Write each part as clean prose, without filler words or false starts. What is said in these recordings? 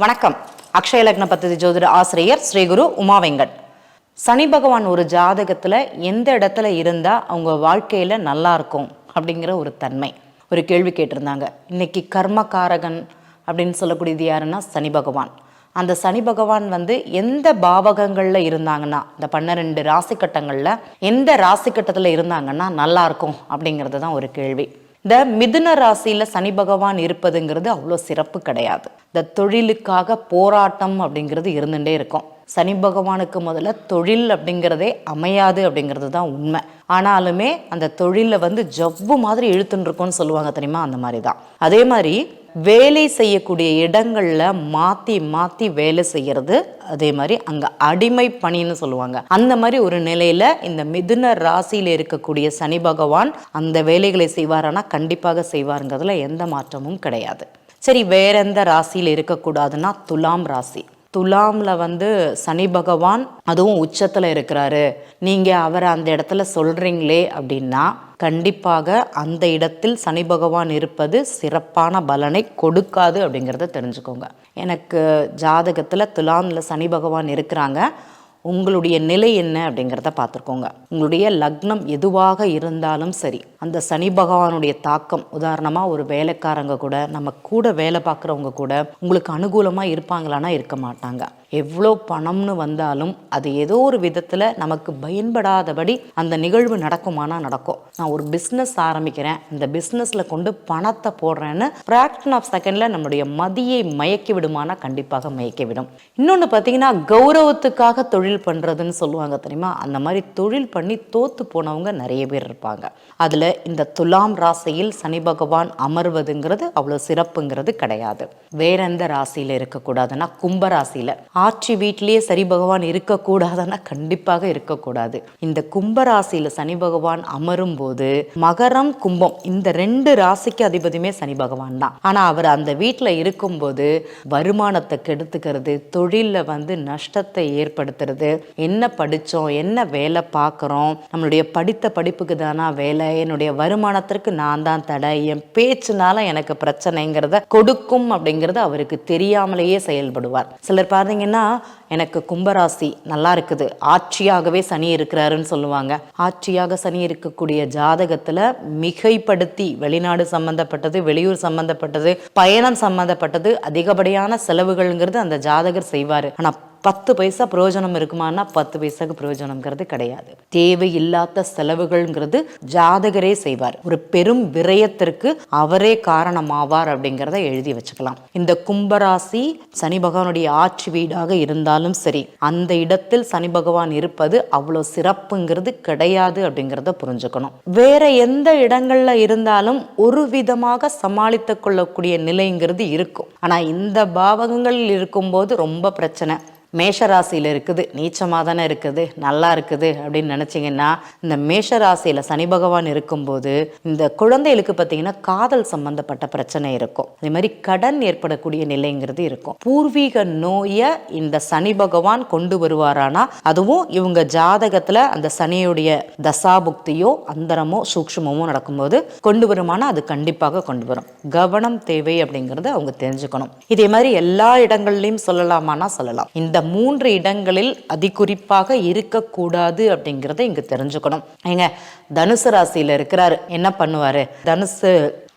வணக்கம். அக்ஷய லக்ன பத்ததி ஜோதிட ஆசிரியர் ஸ்ரீ குரு உமா வெங்கட். சனி பகவான் ஒரு ஜாதகத்துல எந்த இடத்துல இருந்தா அவங்க வாழ்க்கையில நல்லா இருக்கும் அப்படிங்கிற ஒரு தன்மை ஒரு கேள்வி கேட்டிருந்தாங்க. இன்னைக்கு கர்மகாரகன் அப்படின்னு சொல்லக்கூடியது யாருன்னா சனி பகவான். அந்த சனி பகவான் எந்த பாவகங்கள்ல இருந்தாங்கன்னா, இந்த 12 ராசி கட்டங்கள்ல எந்த ராசி கட்டத்துல இருந்தாங்கன்னா நல்லா இருக்கும் அப்படிங்கிறது தான் ஒரு கேள்வி. இந்த மிதுன ராசியில சனி பகவான் இருப்பதுங்கிறது அவ்வளோ சிறப்பு கிடையாது. இந்த தொழிலுக்காக போராட்டம் அப்படிங்கிறது இருந்துட்டே இருக்கும். சனி பகவானுக்கு முதல்ல தொழில் அப்படிங்கிறதே அமையாது அப்படிங்கிறது தான் உண்மை. ஆனாலுமே அந்த தொழிலில் ஜவ்வு மாதிரி இழுத்துன்னு இருக்கும்னு சொல்லுவாங்க தெரியுமா, அந்த மாதிரி தான். அதே மாதிரி வேலை செய்யக்கூடிய இடங்கள்ல மாற்றி மாற்றி வேலை செய்யறது, அதே மாதிரி அங்கே அடிமை பணின்னு சொல்லுவாங்க. அந்த மாதிரி ஒரு நிலையில இந்த மிதுன ராசியில் இருக்கக்கூடிய சனி பகவான் அந்த வேலைகளை செய்வாரானா கண்டிப்பாக செய்வாருங்கிறதுல எந்த மாற்றமும் கிடையாது. சரி, வேற எந்த ராசியில் இருக்கக்கூடாதுன்னா துலாம் ராசி. துலாம்ல சனி பகவான் அதுவும் உச்சத்தில் இருக்கிறாரு. நீங்கள் அவரை அந்த இடத்துல சொல்கிறீங்களே அப்படின்னா கண்டிப்பாக அந்த இடத்தில் சனி பகவான் இருப்பது சிறப்பான பலனை கொடுக்காது அப்படிங்கிறத தெரிஞ்சுக்கோங்க. எனக்கு ஜாதகத்தில் துலாமில் சனி பகவான் இருக்கிறாங்க, உங்களுடைய நிலை என்ன அப்படிங்கிறத பார்த்துக்கோங்க. உங்களுடைய லக்னம் எதுவாக இருந்தாலும் சரி, அந்த சனி பகவானுடைய தாக்கம், உதாரணமாக ஒரு வேலைக்காரங்க கூட, நம்ம கூட வேலை பார்க்குறவங்க கூட உங்களுக்கு அனுகூலமாக இருப்பாங்களான்னா இருக்க மாட்டாங்க. எவ்வளோ பணம்னு வந்தாலும் அது ஏதோ ஒரு விதத்தில் நமக்கு பயன்படாதபடி அந்த நிகழ்வு நடக்குமானா நடக்கும். நான் ஒரு பிஸ்னஸ் ஆரம்பிக்கிறேன், இந்த பிஸ்னஸில் கொண்டு பணத்தை போடுறேன்னு ஃப்ராக்ஷன் ஆஃப் செகண்டில் நம்முடைய மதியை மயக்கி விடுமானா கண்டிப்பாக மயக்கி விடும். இன்னொன்று பார்த்தீங்கன்னா, கௌரவத்துக்காக தொழில் பண்ணுறதுன்னு சொல்லுவாங்க தெரியுமா, அந்த மாதிரி தொழில் பண்ணி தோத்து போனவங்க நிறைய பேர் இருப்பாங்க. அதில் இந்த துலாம் ராசியில் சனி பகவான் அமர்வதுங்கிறது அவ்வளோ சிறப்புங்கிறது கிடையாது. வேற எந்த ராசியில் இருக்கக்கூடாதுன்னா கும்பராசியில். ஆட்சி வீட்டிலேயே சனி பகவான் இருக்கக்கூடாதுன்னா கண்டிப்பாக இருக்கக்கூடாது. இந்த கும்பராசியில சனி பகவான் அமரும் போது மகரம் கும்பம் இந்த 2 ராசிக்கு அதிபதியுமே சனி பகவான் தான். ஆனா அவர் அந்த வீட்டில் இருக்கும்போது வருமானத்தை கெடுத்துக்கிறது, தொழிலில் நஷ்டத்தை ஏற்படுத்துறது, என்ன படித்தோம், என்ன வேலை பார்க்குறோம், நம்மளுடைய படித்த படிப்புக்கு தானா வேலை, என்னுடைய வருமானத்திற்கு நான் தான் தடை, என் பேச்சுனால எனக்கு பிரச்சனைங்கிறத கொடுக்கும் அப்படிங்கிறது அவருக்கு தெரியாமலேயே செயல்படுவார். சிலர் பார்த்தீங்கன்னா, எனக்கு கும்பராசி நல்லா இருக்குது, ஆட்சியாகவே சனி இருக்கிறாருன்னு சொல்லுவாங்க. ஆட்சியாக சனி இருக்கக்கூடிய ஜாதகத்துல மிகைப்படுத்தி வெளிநாடு சம்பந்தப்பட்டது, வெளியூர் சம்பந்தப்பட்டது, பயணம் சம்பந்தப்பட்டது அதிகப்படியான செலவுகள்ங்கிறது அந்த ஜாதகர் செய்வாரு. ஆனா 10 பைசா பிரயோஜனம் இருக்குமானா 10 பைசாக்கு பிரயோஜனம்ங்கிறது கிடையாது. தேவையில்லாத செலவுகள்ங்கிறது ஜாதகரே செய்வார். ஒரு பெரும் விரயத்திற்கு அவரே காரணமாவார் அப்படிங்கிறத எழுதி வச்சுக்கலாம். இந்த கும்பராசி சனி பகவானுடைய ஆட்சி வீடாக இருந்தாலும் சரி, அந்த இடத்தில் சனி பகவான் இருப்பது அவ்வளோ சிறப்புங்கிறது கிடையாது அப்படிங்கிறத புரிஞ்சுக்கணும். வேற எந்த இடங்கள்ல இருந்தாலும் ஒரு விதமாக சமாளித்து கொள்ளக்கூடிய நிலைங்கிறது இருக்கும். ஆனா இந்த பாவகங்களில் இருக்கும்போது ரொம்ப பிரச்சனை. மேஷராசியில் இருக்குது, நீச்சமாக தானே இருக்குது, நல்லா இருக்குது அப்படின்னு நினச்சிங்கன்னா, இந்த மேஷராசியில் சனி பகவான் இருக்கும்போது இந்த குழந்தைகளுக்கு பார்த்தீங்கன்னா காதல் சம்பந்தப்பட்ட பிரச்சனை இருக்கும். அதே மாதிரி கடன் ஏற்படக்கூடிய நிலைங்கிறது இருக்கும். பூர்வீக நோயை இந்த சனி பகவான் கொண்டு வருவாரானா, அதுவும் இவங்க ஜாதகத்தில் அந்த சனியுடைய தசாபுக்தியோ அந்தரமோ சூக்ஷ்மமோ நடக்கும்போது கொண்டு வருமானா அது கண்டிப்பாக கொண்டு வரும். கவனம் தேவை அப்படிங்கிறத அவங்க தெரிஞ்சுக்கணும். இதே மாதிரி எல்லா இடங்கள்லையும் சொல்லலாமானா சொல்லலாம். இந்த 3 இடங்களில் அதிகுறிப்பாக இருக்கக்கூடாது அப்படிங்கிறத இங்க தெரிஞ்சுக்கணும். ஏங்க, தனுசு ராசியில இருக்கிறாரு, என்ன பண்ணுவாரு? தனுசு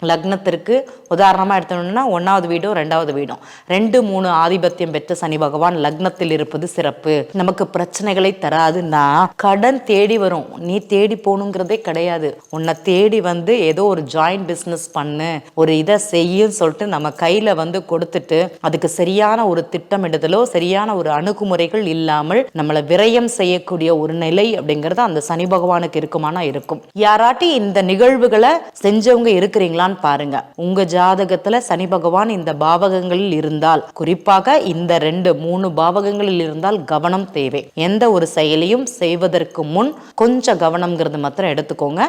லக்னத்திற்கு உதாரணமாக எடுத்தோம்னா 1வது வீடும் 2வது வீடும் 2, 3 ஆதிபத்தியம் பெற்ற சனி பகவான் லக்னத்தில் இருப்பது சிறப்பு. நமக்கு பிரச்சனைகளை தராதுன்னா கடன் தேடி வரும். நீ தேடி போகணுங்கிறதே கிடையாது. உன்னை தேடி ஏதோ ஒரு ஜாயிண்ட் பிஸ்னஸ் பண்ணு, ஒரு இதை செய்யுன்னு சொல்லிட்டு நம்ம கையில் கொடுத்துட்டு அதுக்கு சரியான ஒரு திட்டமிடுதலோ சரியான ஒரு அணுகுமுறைகள் இல்லாமல் நம்மளை விரயம் செய்யக்கூடிய ஒரு நிலை அப்படிங்கிறது அந்த சனி பகவானுக்கு இருக்குமானா இருக்கும். யாராட்டி இந்த நிகழ்வுகளை செஞ்சவங்க இருக்கிறீங்களா பாருங்க. உங்க ஜாதகத்துல சனி பகவான் இந்த பாவகங்களில் இருந்தால், குறிப்பாக இந்த 2, 3 பாவகங்களில் இருந்தால் கவனம் தேவை. எந்த ஒரு செயலையும் செய்வதற்கு முன் கொஞ்சம் கவனம்ங்கிறது மாத்திரம் எடுத்துக்கோங்க.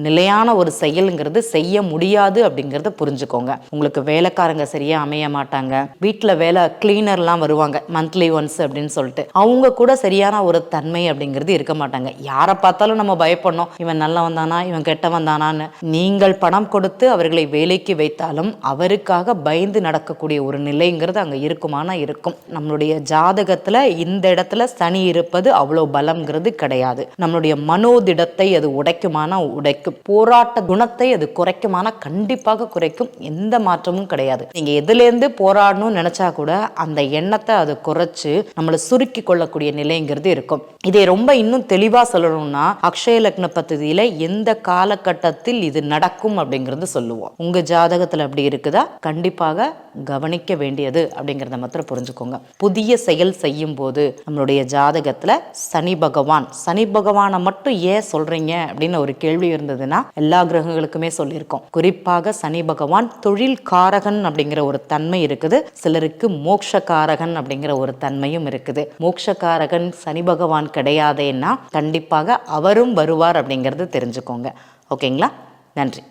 நிலையான ஒரு செயலுங்கிறது செய்ய முடியாது அப்படிங்கிறத புரிஞ்சுக்கோங்க. உங்களுக்கு வேலைக்காரங்க சரியா அமைய மாட்டாங்க. வீட்டில் வேலை கிளீனர்லாம் வருவாங்க மந்த்லி ஒன்ஸ் அப்படின்னு சொல்லிட்டு, அவங்க கூட சரியான ஒரு தன்மை அப்படிங்கிறது இருக்க மாட்டாங்க. யாரை பார்த்தாலும் நம்ம பயப்படணும், இவன் நல்லவன் தானா இவன் கெட்டவன் தானான்னு. நீங்கள் பணம் கொடுத்து அவர் அவர்களை வேலைக்கு வைத்தாலும் அவருக்காக பயந்து நடக்கக்கூடிய ஒரு நிலைங்கிறது அங்கே இருக்குமானா இருக்கும். நம்மளுடைய ஜாதகத்தில் இந்த இடத்துல சனி இருப்பது அவ்வளோ பலம்ங்கிறது கிடையாது. நம்மளுடைய மனோதிடத்தை அது உடைக்குமானா உடைக்கும், போராட்ட குணத்தை அது குறைக்குமானா கண்டிப்பாக குறைக்கும். எந்த மாற்றமும் கிடையாது. நீங்க எதுலேருந்து போராடணும்னு நினைச்சா கூட அந்த எண்ணத்தை அது குறைச்சு நம்மளை சுருக்கி கொள்ளக்கூடிய நிலைங்கிறது இருக்கும். இதை ரொம்ப இன்னும் தெளிவா சொல்லணும்னா அக்ஷய லக்ன பദ്ധதியில எந்த காலகட்டத்தில் இது நடக்கும் அப்படிங்கிறது சொல்லுவோம். உங்க ஜாதகத்துல அப்படி இருக்குதா, கண்டிப்பாக கவனிக்க வேண்டியது அப்படிங்கிறத மாத்திரம் புரிஞ்சுக்கோங்க. புதிய செயல் செய்யும் போது நம்மளுடைய ஜாதகத்துல சனி பகவானை மட்டும் ஏன் சொல்றீங்க அப்படின்னு ஒரு கேள்வி இருந்ததுன்னா எல்லா கிரகங்களுக்குமே சொல்லியிருக்கோம். குறிப்பாக சனி பகவான் தொழில் காரகன் அப்படிங்கிற ஒரு தன்மை இருக்குது. சிலருக்கு மோட்சக்காரகன் அப்படிங்கிற ஒரு தன்மையும் இருக்குது. மோட்சக்காரகன் சனி பகவான் கிடையாதேன்னா கண்டிப்பாக அவரும் வருவார் அப்படிங்கிறது தெரிஞ்சுக்கோங்க. ஓகேங்களா? நன்றி.